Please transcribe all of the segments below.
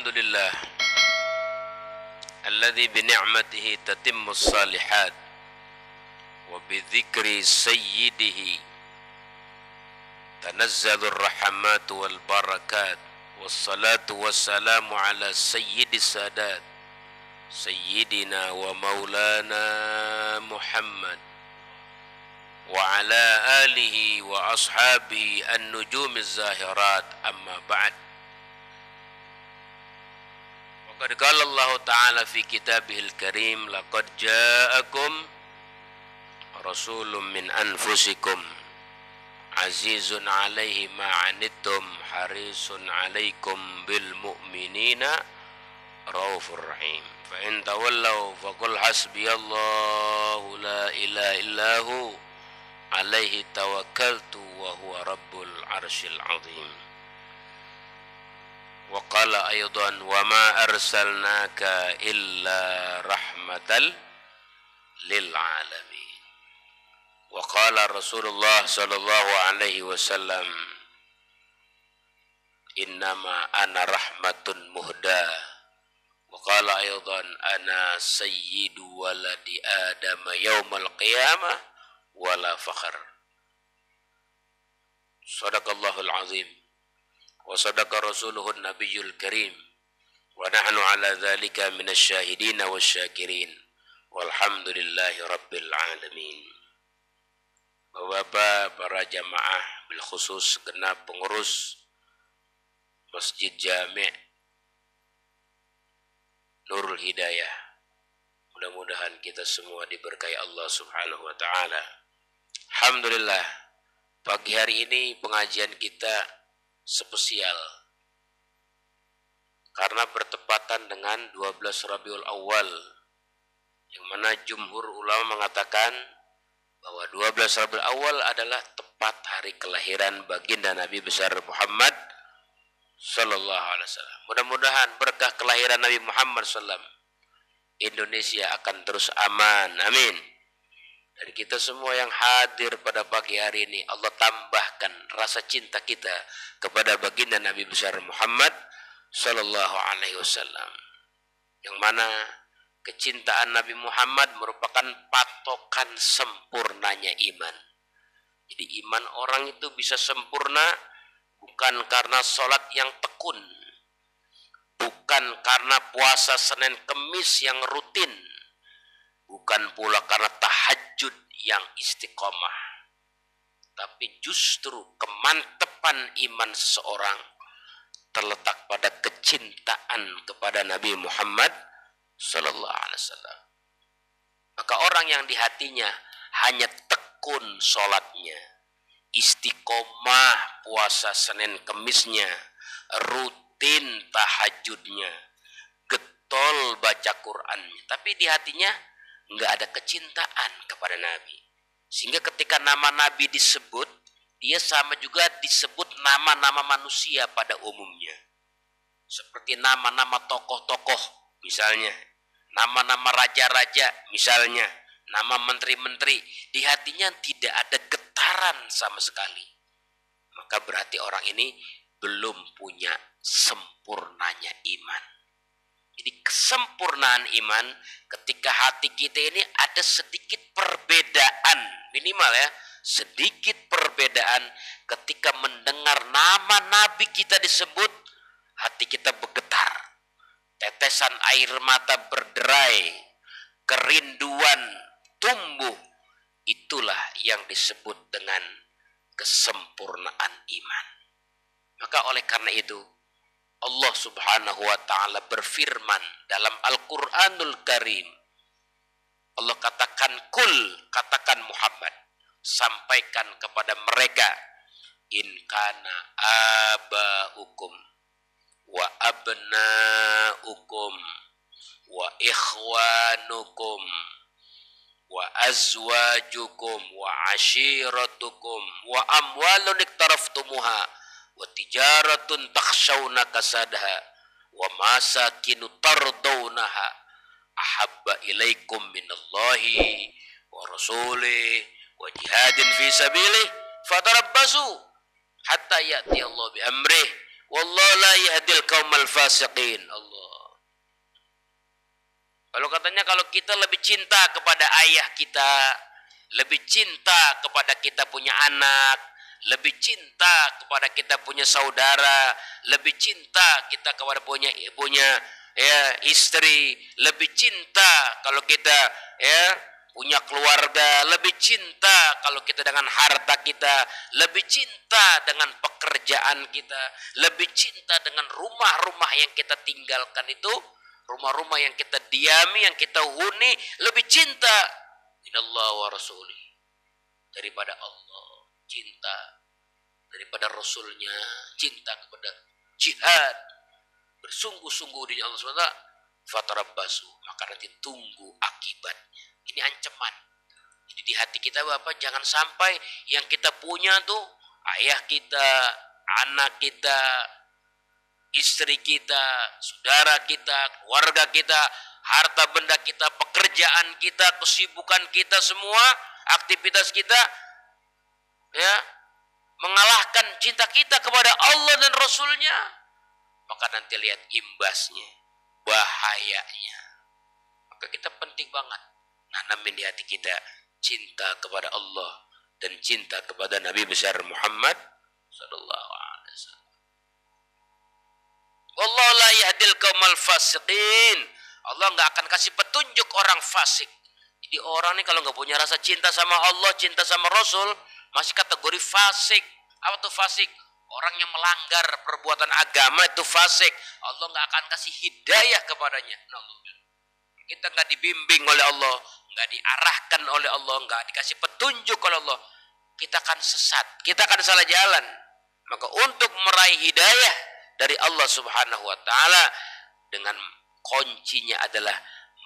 Alhamdulillah alladzi bi ni'matihi tatimmus salihat wa bi dzikri sayyidihi tanazzalur rahmatu wal barakat wassalatu wassalamu ala sayyidis sadat sayyidina wa maulana Muhammad wa ala alihi wa ashabihi an-nujumiz zahirat amma ba'd. Qad qala Allah Ta'ala fi kitabihil karim laqad ja'akum rasulun min anfusikum azizun 'alaihi ma 'anittum harisun 'alaikum bil mu'minina raufur rahim. Fa in tawallaw faqul hasbiyallahu la ilaha illahu alaihi tawakkaltu wa huwa rabbul arsyil 'azim. Wa qala aydan wa ma arsalnaka illa rahmatal lil alamin. Wa qala Rasulullah sallallahu alaihi wasallam innama ana rahmatun muhda. Wa qala aydan ana sayyidu waladi adam yaumal qiyamah wala fakhr. Sadaqallahul azim wa sadaqa rasuluhun nabiyyul karim wa nahnu ala dhalika minasyahidin wasyakirin walhamdulillahi rabbil alamin. Bapak-bapak, para jamaah bil khusus segenap pengurus Masjid Jami' Nurul Hidayah, mudah-mudahan kita semua diberkahi Allah subhanahu wa ta'ala. Alhamdulillah, pagi hari ini pengajian kita spesial karena bertepatan dengan 12 Rabiul Awal, yang mana jumhur ulama mengatakan bahwa 12 Rabiul Awal adalah tepat hari kelahiran baginda Nabi besar Muhammad sallallahu alaihi wasallam. Mudah-mudahan berkah kelahiran Nabi Muhammad sallam Indonesia akan terus aman, amin. Dan kita semua yang hadir pada pagi hari ini, Allah tambahkan rasa cinta kita kepada baginda Nabi besar Muhammad sallallahu alaihi wasallam, yang mana kecintaan Nabi Muhammad merupakan patokan sempurnanya iman. Jadi iman orang itu bisa sempurna bukan karena sholat yang tekun, bukan karena puasa Senin Kemis yang rutin, bukan pula karena tahajud yang istiqomah, tapi justru kemantepan iman seseorang terletak pada kecintaan kepada Nabi Muhammad sallallahu alaihi wasallam. Maka orang yang di hatinya hanya tekun sholatnya, istiqomah puasa Senin Kemisnya, rutin tahajudnya, getol baca Qur'annya, tapi di hatinya nggak ada kecintaan kepada Nabi, sehingga ketika nama Nabi disebut, dia sama juga disebut nama-nama manusia pada umumnya, seperti nama-nama tokoh-tokoh misalnya, nama-nama raja-raja misalnya, nama menteri-menteri. Di hatinya tidak ada getaran sama sekali, maka berarti orang ini belum punya sempurnanya iman. Jadi kesempurnaan iman ketika hati kita ini ada sedikit perbedaan, minimal ya, sedikit perbedaan ketika mendengar nama Nabi kita disebut, hati kita bergetar, tetesan air mata berderai, kerinduan tumbuh. Itulah yang disebut dengan kesempurnaan iman. Maka oleh karena itu Allah subhanahu wa ta'ala berfirman dalam Al-Quranul Karim. Allah katakan, kul, katakan Muhammad, sampaikan kepada mereka, in kana aba'ukum wa abna'ukum wa ikhwanukum wa azwajukum wa ashiratukum wa amwalun iktaraftumuha wa tijaratun takhshawna kasadaha wa masakinu tardawnaha ahabba ilaikum minallahi wa rasulih wa jihadin fi sabilih fatarabbasu hatta ya'ti Allah bi amrih Wallahu la yahdil qaumal fasiqin. Allah. Kalau katanya kalau kita lebih cinta kepada ayah kita, lebih cinta kepada kita punya anak, lebih cinta kepada kita punya saudara, lebih cinta kita kepada punya ya istri, lebih cinta kalau kita ya punya keluarga, lebih cinta kalau kita dengan harta kita, lebih cinta dengan pekerjaan kita, lebih cinta dengan rumah-rumah yang kita tinggalkan itu, rumah-rumah yang kita diami, yang kita huni, lebih cinta minallah wa rasulih daripada Allah, cinta daripada Rasulnya, cinta kepada jihad, bersungguh-sungguh di Allah SWT, fatarabbasu, maka nanti tunggu akibatnya. Ini ancaman. Jadi di hati kita Bapak, jangan sampai yang kita punya tuh ayah kita, anak kita, istri kita, saudara kita, keluarga kita, harta benda kita, pekerjaan kita, kesibukan kita semua, aktivitas kita ya mengalahkan cinta kita kepada Allah dan Rasulnya, maka nanti lihat imbasnya, bahayanya. Maka kita penting banget nanamin di hati kita cinta kepada Allah dan cinta kepada Nabi besar Muhammad sallallahu alaihi wasallam. Wallahu la yahdil qaumal fasiqin. Allah enggak akan kasih petunjuk orang fasik. Jadi orang ini kalau enggak punya rasa cinta sama Allah, cinta sama Rasul, masih kategori fasik. Apa tuh fasik? Orang yang melanggar perbuatan agama itu fasik. Allah enggak akan kasih hidayah kepadanya. Kita enggak dibimbing oleh Allah, enggak diarahkan oleh Allah, enggak dikasih petunjuk oleh Allah, kita akan sesat, kita akan salah jalan. Maka untuk meraih hidayah dari Allah Subhanahu wa taala, dengan kuncinya adalah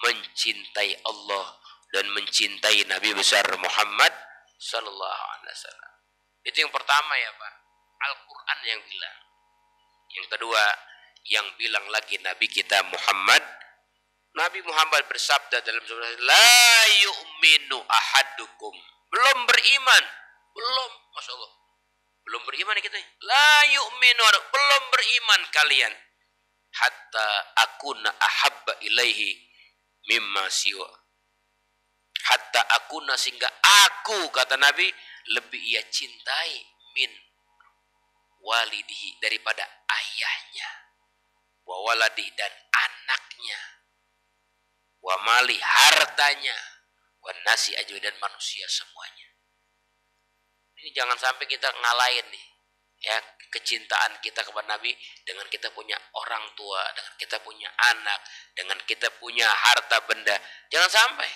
mencintai Allah dan mencintai Nabi besar Muhammad sallallahu alaihi wasallam. Itu yang pertama ya Pak. Al-Qur'an yang bilang. Yang kedua, yang bilang lagi Nabi kita Muhammad. Nabi Muhammad bersabda dalam surah, la yu'minu ahadukum, belum beriman, belum, Masya Allah, belum beriman kita, la yu'minu, belum beriman kalian, hatta akuna ahabba ilaihi mimma siwa, hatta akuna, sehingga aku, kata Nabi, lebih ia cintai min walidihi, daripada ayahnya, wa waladi, dan anaknya, wa mali, hartanya, wa nasi ajwa, dan manusia semuanya. Ini jangan sampai kita ngalahin nih ya kecintaan kita kepada Nabi dengan kita punya orang tua, dengan kita punya anak, dengan kita punya harta benda. Jangan sampai.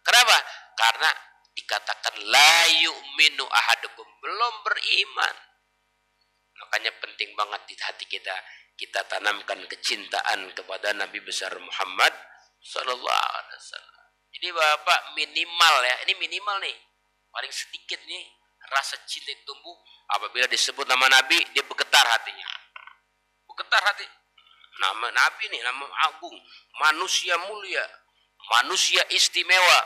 Kenapa? Karena dikatakan la yu'minu ahadukum, belum beriman. Makanya penting banget di hati kita tanamkan kecintaan kepada Nabi besar Muhammad sallallahu alaihi wasallam. Jadi Bapak minimal ya, ini minimal nih, paling sedikit nih rasa cinta itu tumbuh apabila disebut nama Nabi, dia bergetar hatinya. Bergetar hati. Nama Nabi nih, nama agung, manusia mulia, manusia istimewa,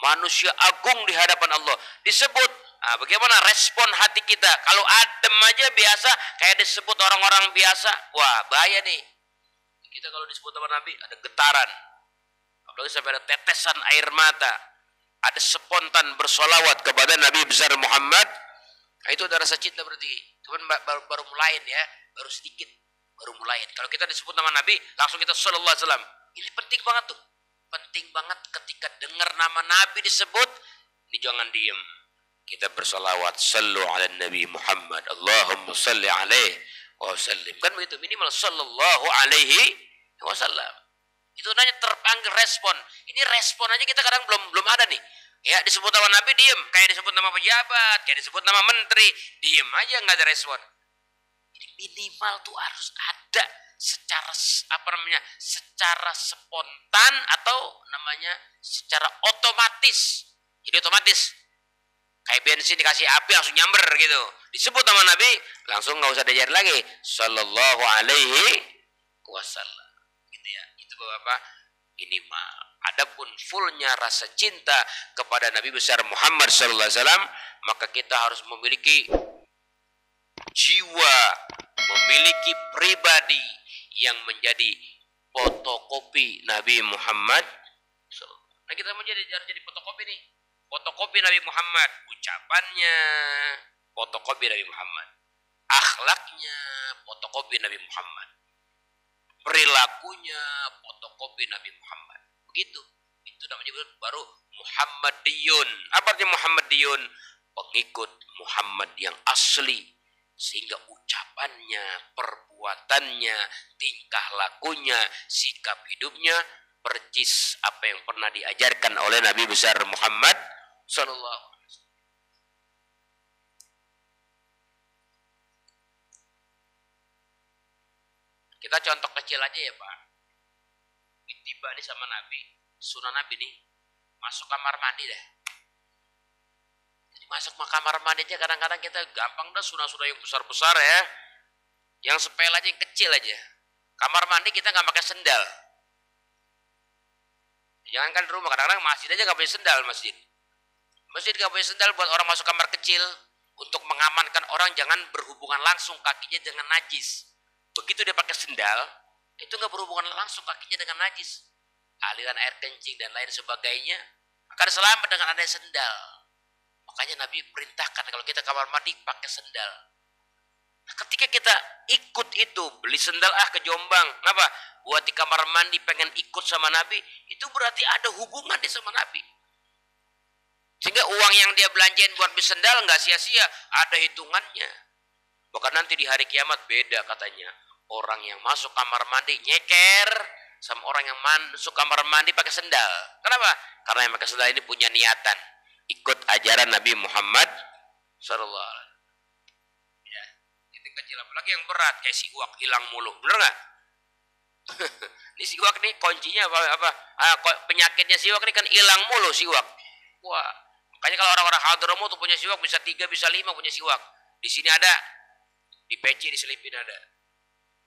manusia agung di hadapan Allah. Disebut, bagaimana respon hati kita? Kalau adem aja biasa, kayak disebut orang-orang biasa, wah bahaya nih. Kita kalau disebut nama Nabi ada getaran. Apalagi sampai ada tetesan air mata, ada spontan bersolawat kepada Nabi besar Muhammad. Nah, itu ada rasa cinta berarti. Cuman baru mulai ya, baru sedikit, baru mulai. Kalau kita disebut nama Nabi, langsung kita sallallahu alaihi wasallam. Ini penting banget tuh. Penting banget ketika dengar nama Nabi disebut, ini jangan diem. Kita bersolawat, sallu ala Nabi Muhammad, Allahumma salli alaihi wa sallim. Kan begitu, minimal sallallahu alaihi wasallam. Itu nanya terpanggil respon. Ini respon aja kita kadang belum ada nih. Ya disebut nama Nabi diem, kayak disebut nama pejabat, kayak disebut nama menteri, diem aja nggak ada respon. Jadi minimal tuh harus ada secara secara spontan atau namanya secara otomatis. Jadi otomatis kayak bensin dikasih api langsung nyamber gitu. Disebut nama Nabi langsung nggak usah diajar lagi. Sallallahu alaihi wasallam. Gitu ya. Bapak, ini mah adapun fullnya rasa cinta kepada Nabi besar Muhammad sallallahu alaihi wasallam, maka kita harus memiliki jiwa, memiliki pribadi yang menjadi fotokopi Nabi Muhammad. Nah, kita mau jadi fotokopi nih. Fotokopi Nabi Muhammad, ucapannya fotokopi Nabi Muhammad, akhlaknya fotokopi Nabi Muhammad, perilakunya fotokopi Nabi Muhammad. Begitu. Itu namanya baru Muhammadiyun. Apa artinya Muhammadiyun? Pengikut Muhammad yang asli. Sehingga ucapannya, perbuatannya, tingkah lakunya, sikap hidupnya percis apa yang pernah diajarkan oleh Nabi besar Muhammad sallallahu alaihi wasallam. Kita contoh kecil aja ya Pak. Tiba nih sama Nabi, sunnah Nabi nih, masuk kamar mandi deh. Jadi masuk kamar mandi aja kadang-kadang kita gampang dah sunnah-sunnah yang besar-besar ya. Yang sepele aja, yang kecil aja. Kamar mandi kita nggak pakai sendal. Jangan kan di rumah, kadang-kadang masjid aja nggak punya sendal masjid. Masjid nggak punya sendal buat orang masuk kamar kecil untuk mengamankan orang jangan berhubungan langsung kakinya dengan najis. Begitu dia pakai sendal, itu nggak berhubungan langsung kakinya dengan najis, aliran air kencing dan lain sebagainya, akan selamat dengan adanya sendal. Makanya Nabi perintahkan kalau kita kamar mandi pakai sendal. Nah, ketika kita ikut itu, beli sendal ke Jombang, kenapa? Buat di kamar mandi pengen ikut sama Nabi, itu berarti ada hubungan dia sama Nabi. Sehingga uang yang dia belanjain buat beli sendal nggak sia-sia, ada hitungannya. Bahkan nanti di hari kiamat beda katanya. Orang yang masuk kamar mandi nyeker sama orang yang masuk kamar mandi pakai sendal. Kenapa? Karena yang pakai sendal ini punya niatan ikut ajaran Nabi Muhammad sallallahu alaihi wasallam. Ya, itu kecil, apalagi yang berat kayak siwak hilang mulu. Bener nggak? Ini siwak nih kuncinya apa? Penyakitnya siwak ini kan hilang mulu siwak. Wah, makanya kalau orang-orang Hadramaut tuh punya siwak bisa 3 bisa 5 punya siwak. Di sini ada, di peci diselipin ada.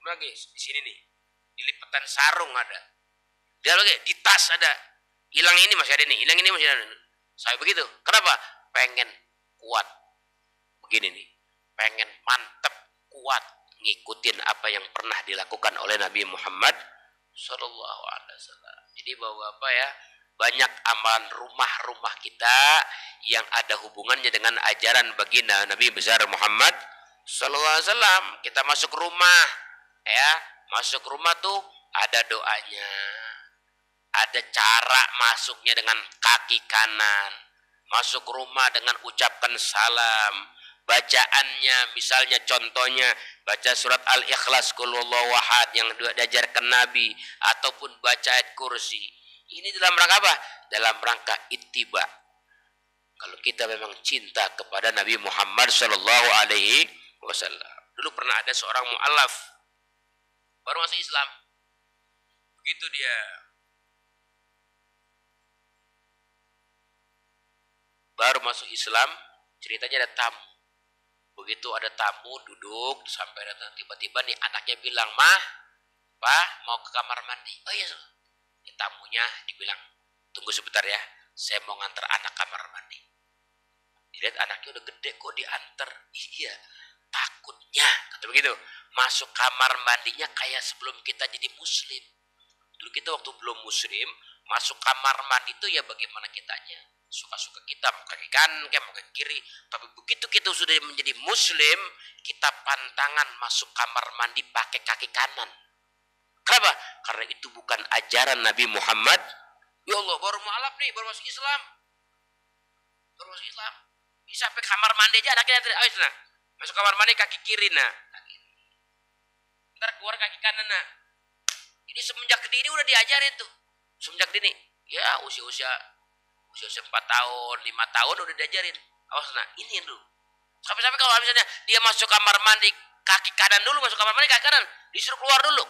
Lagi di sini nih, di lipatan sarung ada. Dia lagi di tas ada. Hilang ini masih ada nih, hilang ini masih ada. Saya begitu. Kenapa? Pengen kuat. Begini nih, pengen mantep, kuat ngikutin apa yang pernah dilakukan oleh Nabi Muhammad sallallahu alaihi wasallam. Jadi Bapak ya, banyak amalan rumah kita yang ada hubungannya dengan ajaran baginda Nabi besar Muhammad sallallahu alaihi wasallam. Kita masuk rumah ya, masuk rumah tuh ada doanya, ada cara masuknya dengan kaki kanan, masuk rumah dengan ucapkan salam, bacaannya misalnya contohnya baca surat Al-Ikhlas Qul huwallahu ahad yang diajarkan Nabi, ataupun baca ayat kursi. Ini dalam rangka apa? Dalam rangka ittiba. Kalau kita memang cinta kepada Nabi Muhammad sallallahu alaihi wasallam. Dulu pernah ada seorang mu'alaf baru masuk Islam. Begitu dia baru masuk Islam, ceritanya ada tamu. Begitu ada tamu duduk sampai datang, tiba-tiba nih anaknya bilang, "Mah, Pak, mau ke kamar mandi." "Oh iya." Tamunya dibilang, "Tunggu sebentar ya, saya mau nganter anak kamar mandi." Dilihat anaknya udah gede kok diantar. Iya, takutnya kata begitu. Masuk kamar mandinya kayak sebelum kita jadi muslim. Dulu kita waktu belum muslim, masuk kamar mandi itu ya bagaimana kitanya. Suka-suka kita, mau kaki kanan, mau kaki kiri. Tapi begitu kita sudah menjadi muslim, kita pantangan masuk kamar mandi pakai kaki kanan. Kenapa? Karena itu bukan ajaran Nabi Muhammad. Ya Allah, baru mu'alaf nih, baru masuk Islam. Baru masuk Islam. Bisa sampai kamar mandi aja anaknya, ayo nah. Masuk kamar mandi kaki kiri nah. Ntar keluar kaki kanan nah. Ini semenjak dini udah diajarin tuh. Semenjak dini. Ya usia 4 tahun, 5 tahun udah diajarin. Awas nah, ini dulu. Sampai-sampai kalau misalnya dia masuk kamar mandi kaki kanan dulu, masuk kamar mandi kaki kanan, disuruh keluar dulu.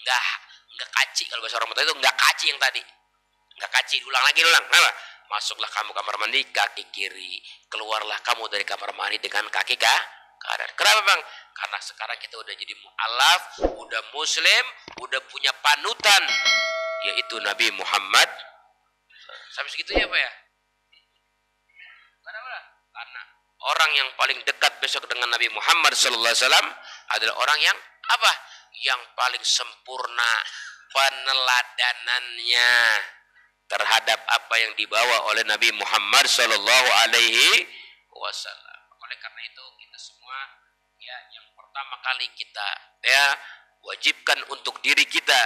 Enggak kaci, kalau bahasa orang Betawi itu enggak kaci yang tadi. Enggak kaci, ulang. Kenapa? Masuklah kamu kamar mandi kaki kiri, keluarlah kamu dari kamar mandi dengan kaki kanan. Kenapa Bang? Karena sekarang kita udah jadi mu'alaf, udah muslim, udah punya panutan, yaitu Nabi Muhammad. Sampai segitunya Pak ya? Karena orang yang paling dekat besok dengan Nabi Muhammad sallallahu alaihi wasallam adalah orang yang apa? Yang paling sempurna peneladanannya terhadap apa yang dibawa oleh Nabi Muhammad sallallahu alaihi wasallam. Oleh karena itu kita semua ya yang pertama kali kita ya wajibkan untuk diri kita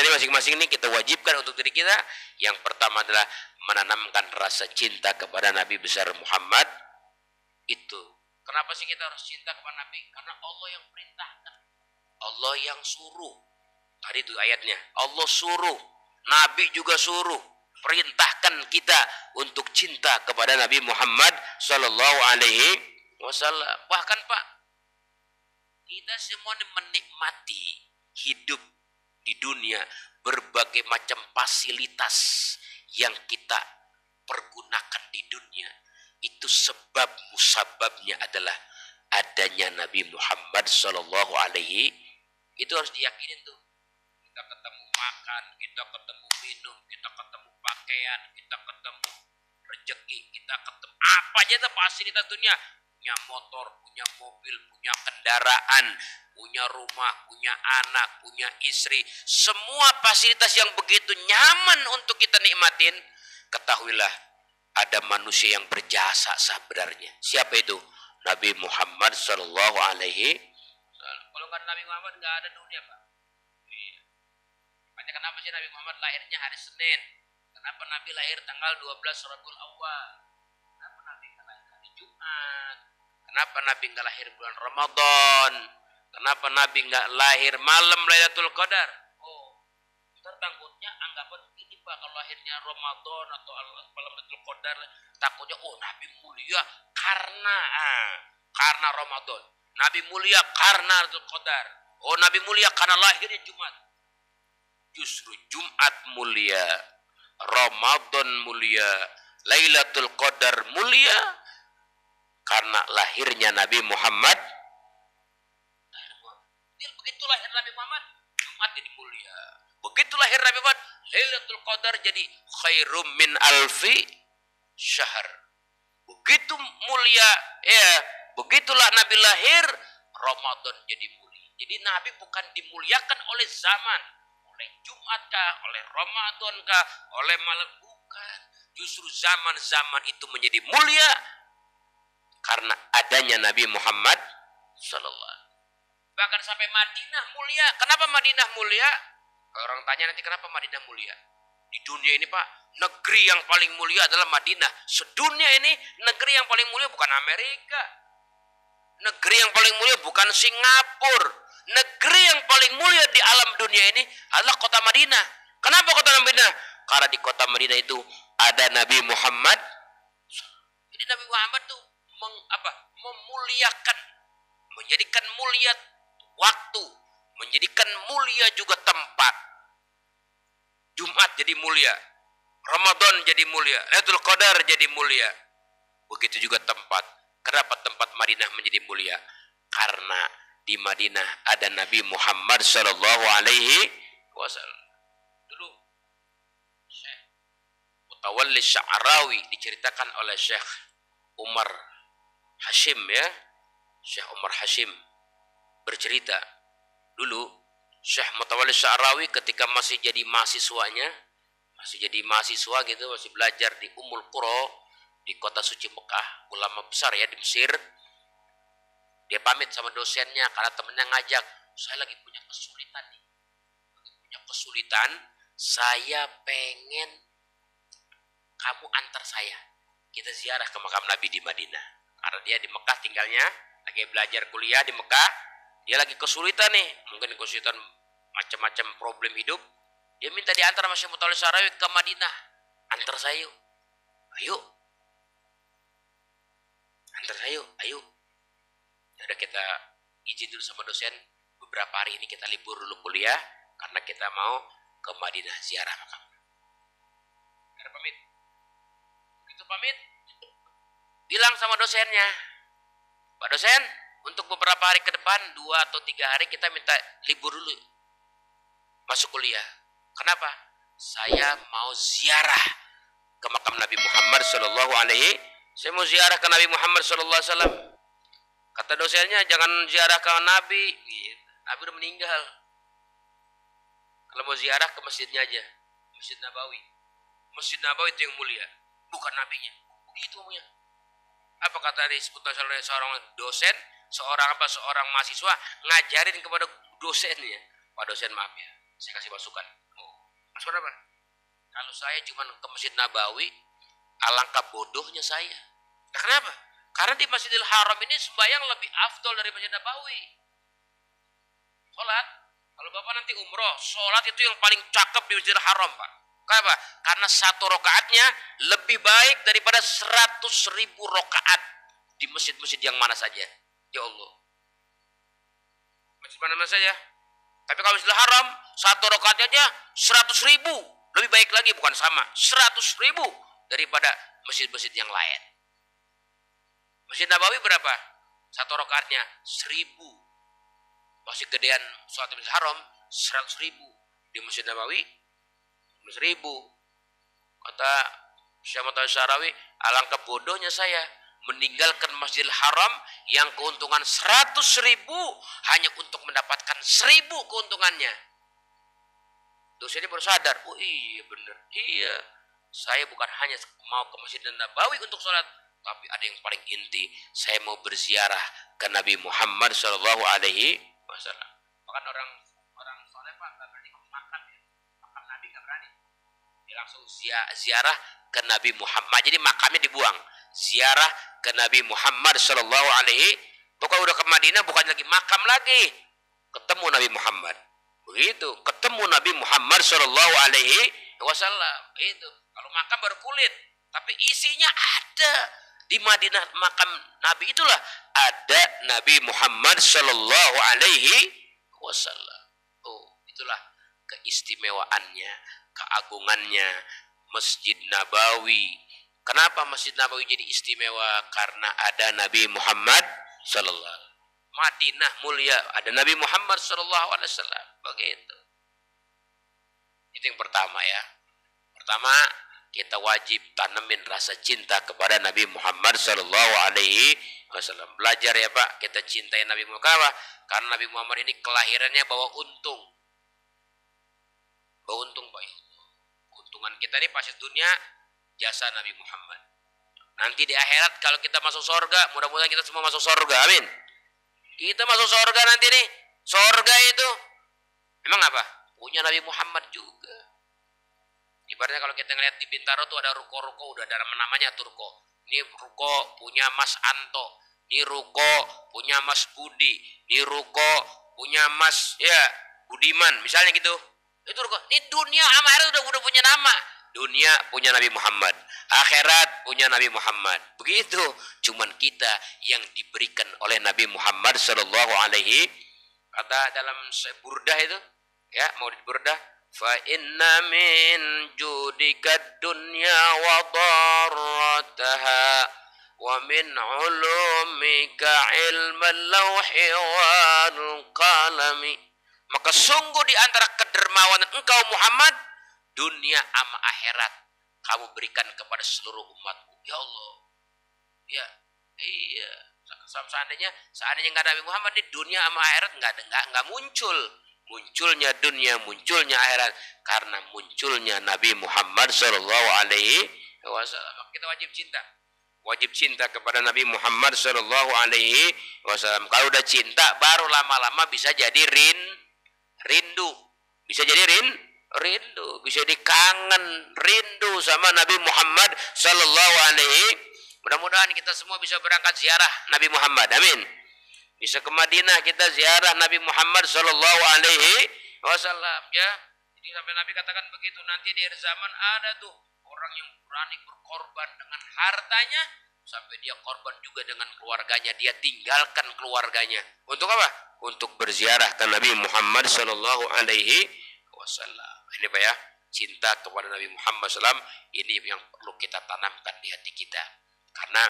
ini masing-masing ini kita wajibkan untuk diri kita. Yang pertama adalah menanamkan rasa cinta kepada Nabi besar Muhammad itu. Kenapa sih kita harus cinta kepada Nabi? Karena Allah yang perintahkan, Allah yang suruh. Tadi itu ayatnya, Allah suruh, Nabi juga suruh, perintahkan kita untuk cinta kepada Nabi Muhammad sallallahu alaihi wasallam. Bahkan Pak, kita semua menikmati hidup di dunia, berbagai macam fasilitas yang kita pergunakan di dunia itu sebab musababnya adalah adanya Nabi Muhammad sallallahu alaihi. Itu harus diyakinin tuh. Kita ketemu makan, kita ketemu minum, kita ketemu pakaian, kita ketemu rezeki, kita ketemu apa aja tuh fasilitas dunia. Punya motor, punya mobil, punya kendaraan, punya rumah, punya anak, punya istri. Semua fasilitas yang begitu nyaman untuk kita nikmatin. Ketahuilah ada manusia yang berjasa sebenarnya. Siapa itu? Nabi Muhammad sallallahu alaihi wasallam. Kalau nggak Nabi Muhammad nggak ada dunia, Pak. Iya. Makanya kenapa sih Nabi Muhammad lahirnya hari Senin? Kenapa Nabi lahir tanggal 12 Rabiul Awal? Kenapa Nabi nggak lahir hari Jumat? Kenapa Nabi nggak lahir bulan Ramadan? Kenapa Nabi nggak lahir malam Lailatul Qadar? Oh, ntar takutnya anggapan ini Pak, kalau lahirnya Ramadan atau malam Lailatul Qadar, takutnya oh Nabi mulia karena Ramadan. Nabi mulia karena Lailatul Qadar. Oh Nabi mulia karena lahirnya Jumat. Justru Jumat mulia, Ramadan mulia, Lailatul Qadar mulia karena lahirnya Nabi Muhammad. Begitu lahir Nabi Muhammad, Jumat jadi mulia. Begitu lahir Nabi Muhammad, Lailatul Qadar jadi khairum min alfi syahr. Begitu mulia, ya, begitulah Nabi lahir, Ramadan jadi mulia. Jadi Nabi bukan dimuliakan oleh zaman, oleh Jumat kah, oleh Ramadan kah, oleh malam, bukan. Justru zaman-zaman itu menjadi mulia karena adanya Nabi Muhammad sallallahu alaihi wasallam. Bahkan sampai Madinah mulia. Kenapa Madinah mulia? Orang tanya nanti kenapa Madinah mulia? Di dunia ini Pak, negeri yang paling mulia adalah Madinah. Sedunia ini negeri yang paling mulia bukan Amerika. Negeri yang paling mulia bukan Singapura. Negeri yang paling mulia di alam dunia ini adalah kota Madinah. Kenapa kota Madinah? Karena di kota Madinah itu ada Nabi Muhammad. Jadi Nabi Muhammad tuh memuliakan, menjadikan mulia waktu, menjadikan mulia juga tempat. Jumat jadi mulia, Ramadan jadi mulia, Lailatul Qadar jadi mulia. Begitu juga tempat. Kenapa tempat Madinah menjadi mulia? Karena di Madinah ada Nabi Muhammad sallallahu alaihi wasallam. Dulu Syekh Mutawalli Sya'rawi diceritakan oleh Syekh Umar Hashim ya. Syekh Umar Hashim bercerita dulu Syekh Mutawalli Sya'rawi ketika masih jadi mahasiswa gitu, masih belajar di Ummul Qura di kota suci Mekah, ulama besar ya di Mesir. Dia pamit sama dosennya karena temennya ngajak, saya lagi punya kesulitan nih, saya pengen kamu antar saya, kita ziarah ke makam Nabi di Madinah. Karena dia di Mekah tinggalnya, lagi belajar kuliah di Mekah, dia lagi kesulitan nih, mungkin kesulitan macam-macam problem hidup. Dia minta diantar sama Syekh Mutawalli Sya'rawi ke Madinah. Antar saya yuk. Ayo. Udah kita izin dulu sama dosen, beberapa hari ini kita libur dulu kuliah karena kita mau ke Madinah ziarah makam. Ada pamit. Begitu pamit, bilang sama dosennya, Pak dosen, untuk beberapa hari ke depan, 2 atau 3 hari kita minta libur dulu masuk kuliah. Kenapa? Saya mau ziarah ke makam Nabi Muhammad sallallahu alaihi Saya mau ziarah ke Nabi Muhammad SAW. Kata dosennya, jangan ziarah ke Nabi. Gitu. Nabi udah meninggal. Kalau mau ziarah ke masjidnya aja. Masjid Nabawi. Masjid Nabawi itu yang mulia. Bukan nabinya. Begitu ngomongnya. Apa kata disebut seorang dosen, seorang mahasiswa ngajarin kepada dosennya. Pak dosen, maaf ya, saya kasih masukan. Oh, masukan apa? Kalau saya cuma ke Masjid Nabawi, alangkah bodohnya saya. Nah, kenapa? Karena di Masjidil Haram ini sembahyang lebih afdol dari Masjid Nabawi. Sholat, kalau Bapak nanti umroh, sholat itu yang paling cakep di Masjidil Haram, Pak. Kenapa? Karena satu rokaatnya lebih baik daripada 100.000 rokaat di masjid-masjid yang mana saja. Ya Allah. Masjid mana saja. Tapi kalau Masjidil Haram, satu rokaatnya aja 100.000. Lebih baik lagi, bukan sama. 100.000 daripada masjid-masjid yang lain. Masjid Nabawi berapa? Satu rokaatnya 1.000. Masih gedean sholat di Masjid Haram 100.000. Di Masjid Nabawi 1.000. Kata Syekh Muhammad Syarawi, alangkah bodohnya saya meninggalkan Masjidil Haram yang keuntungan 100.000 hanya untuk mendapatkan 1.000 keuntungannya. Dosennya baru sadar, oh iya benar, iya. Saya bukan hanya mau ke Masjid Nabawi untuk sholat, tapi ada yang paling inti, saya mau berziarah ke Nabi Muhammad Shallallahu Alaihi Wasallam. Bahkan orang soleh Pak nggak berani makan ya, makam Nabi nggak berani. Dia langsung ziarah ke Nabi Muhammad. Jadi makamnya dibuang, ziarah ke Nabi Muhammad Shallallahu Alaihi. Pokoknya udah ke Madinah bukan lagi makam lagi, ketemu Nabi Muhammad. Begitu, ketemu Nabi Muhammad Shallallahu Alaihi Wasallam. Itu kalau makam baru kulit, tapi isinya ada. Di Madinah makam Nabi itulah ada Nabi Muhammad Shallallahu Alaihi Wasallam. Oh, itulah keistimewaannya, keagungannya Masjid Nabawi. Kenapa Masjid Nabawi jadi istimewa? Karena ada Nabi Muhammad Shallallahu Alaihi Wasallam. Madinah mulia, ada Nabi Muhammad Shallallahu Alaihi Wasallam. Begitu. Itu yang pertama ya. Pertama, kita wajib tanemin rasa cinta kepada Nabi Muhammad Shallallahu Alaihi Wasallam. Belajar ya Pak, kita cintai Nabi Muhammad. Karena Nabi Muhammad ini kelahirannya bawa untung. Bawa untung Pak. Keuntungan kita ini pasti dunia jasa Nabi Muhammad. Nanti di akhirat kalau kita masuk surga, mudah-mudahan kita semua masuk surga. Amin. Kita masuk surga nanti nih. Surga itu memang apa? Punya Nabi Muhammad juga. Ibaratnya kalau kita ngeliat di Bintaro tuh ada ruko-ruko, udah ada namanya tuh ruko. Ini ruko punya Mas Anto, ini ruko punya Mas Budi, ini ruko punya Mas Budiman, misalnya gitu. Itu ruko. Ini dunia sama akhirat udah punya nama. Dunia punya Nabi Muhammad, akhirat punya Nabi Muhammad. Begitu. Cuman kita yang diberikan oleh Nabi Muhammad Sallallahu Alaihi. Kata dalam Burdah itu, ya mau di Burdah. Fa inna min judika dunya wa darrataha wa min ulumika ilmal lawhi wal qalami. Maka sungguh di antara kedermawanan engkau Muhammad, dunia sama akhirat kamu berikan kepada seluruh umatmu. Ya Allah. Ya, iya. Seandainya nggak ada Nabi Muhammad, di dunia sama akhirat nggak muncul. Munculnya dunia, munculnya akhirat karena munculnya Nabi Muhammad Shallallahu Alaihi Wasallam. Kita wajib cinta kepada Nabi Muhammad Shallallahu Alaihi Wasallam. Kalau udah cinta, baru lama-lama bisa jadi rindu, bisa jadi rindu, bisa dikangen, rindu sama Nabi Muhammad Shallallahu Alaihi. Mudah-mudahan kita semua bisa berangkat ziarah Nabi Muhammad. Amin. Bisa ke Madinah kita ziarah Nabi Muhammad Shallallahu Alaihi Wasallam ya. Jadi sampai Nabi katakan begitu, nanti di akhir zaman ada tuh orang yang berani berkorban dengan hartanya sampai dia korban juga dengan keluarganya, dia tinggalkan keluarganya. Untuk apa? Untuk berziarah ke Nabi Muhammad Shallallahu Alaihi Wasallam. Ini Pak ya, cinta kepada Nabi Muhammad SAW ini yang perlu kita tanamkan di hati kita. Karena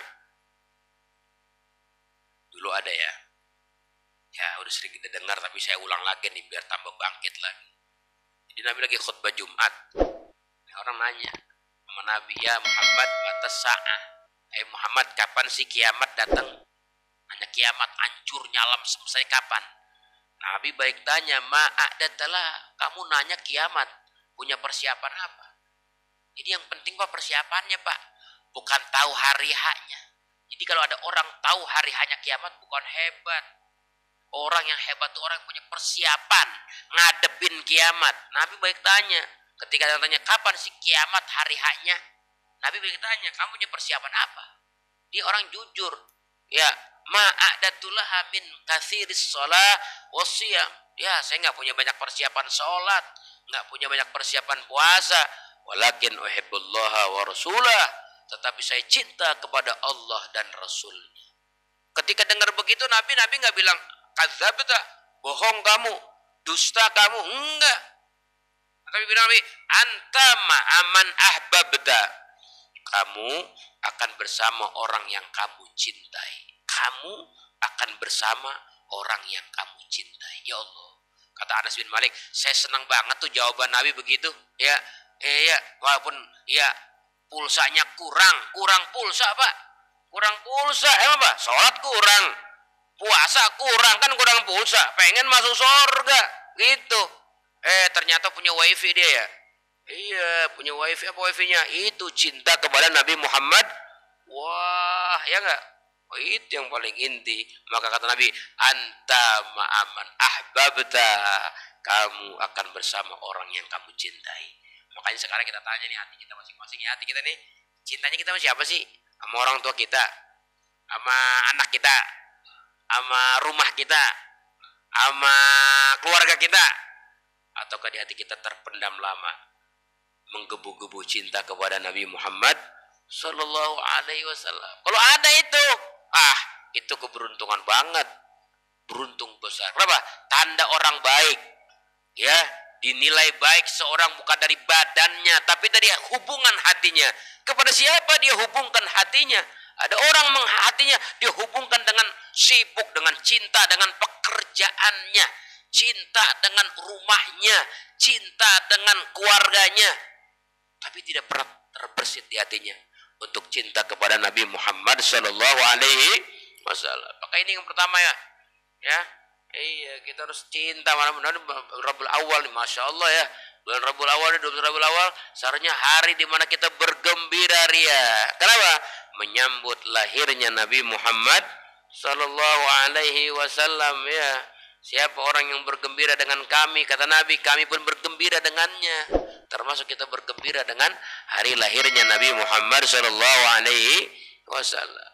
dulu ada ya udah sering kita dengar, tapi saya ulang lagi nih biar tambah bangkit lagi. Jadi Nabi lagi khutbah Jumat, orang nanya sama Nabi, ya Muhammad mata sa'ah, Muhammad, kapan sih kiamat datang? Hanya kiamat hancur nyalam selesai kapan? Nabi baik tanya, ma'adatalah, kamu nanya kiamat, punya persiapan apa? Jadi yang penting Pak persiapannya Pak, bukan tahu hari haknya. Jadi kalau ada orang tahu hari haknya kiamat bukan hebat. Orang yang hebat itu orang yang punya persiapan ngadepin kiamat. Nabi baik tanya, ketika dia tanya kapan sih kiamat hari haknya? Nabi baik tanya, kamu punya persiapan apa? Dia orang jujur. Ya, ma'adatullah min katsiris shalah wasiyam. Ya, saya nggak punya banyak persiapan sholat, nggak punya banyak persiapan puasa. Walakin uhibbullaha wa rasulah. Tetapi saya cinta kepada Allah dan Rasulnya. Ketika dengar begitu Nabi nggak bilang kadzabta, bohong kamu, dusta kamu, enggak. Tapi bilang Nabi, anta ma'aman ahbabta. Kamu akan bersama orang yang kamu cintai. Kamu akan bersama orang yang kamu cintai. Ya Allah. Kata Anas bin Malik, saya senang banget tuh jawaban Nabi begitu. Ya, walaupun ya pulsanya kurang pulsa Pak. Kurang pulsa, emang Pak? Sholat kurang, puasa kurang, kan kurang pulsa. Pengen masuk surga, gitu. Ternyata punya wifi dia ya. Iya, punya wifi. Apa wifi-nya? Itu cinta kepada Nabi Muhammad. Wah, ya enggak? Oh, itu yang paling inti. Maka kata Nabi, anta ma'aman ahbabta. Kamu akan bersama orang yang kamu cintai. Makanya sekarang kita tanya nih hati kita masing-masing. Hati kita nih, cintanya kita sama siapa sih? Sama orang tua kita, sama anak kita, sama rumah kita, sama keluarga kita. Ataukah di hati kita terpendam lama menggebu-gebu cinta kepada Nabi Muhammad Sallallahu Alaihi Wasallam? Kalau ada itu keberuntungan banget, beruntung besar. Kenapa? Tanda orang baik, ya, dinilai baik seorang bukan dari badannya, tapi dari hubungan hatinya. Kepada siapa dia hubungkan hatinya? Ada orang hatinya dia hubungkan dengan sibuk, dengan cinta, dengan pekerjaannya, cinta dengan rumahnya, cinta dengan keluarganya, tapi tidak pernah terbersit di hatinya untuk cinta kepada Nabi Muhammad Sallallahu Alaihi Wasallam. Maka ini yang pertama ya. Iya, kita harus cinta. Mudah-mudahan Rabiul Awal nih, Masya Allah ya. Bulan Rabiul Awal, 12 Rabiul Awal, seharusnya hari di mana kita bergembira ria. Kenapa? Menyambut lahirnya Nabi Muhammad Sallallahu Alaihi Wasallam ya. Siapa orang yang bergembira dengan kami, kata Nabi, kami pun bergembira dengannya. Termasuk kita bergembira dengan hari lahirnya Nabi Muhammad Sallallahu Alaihi Wasallam.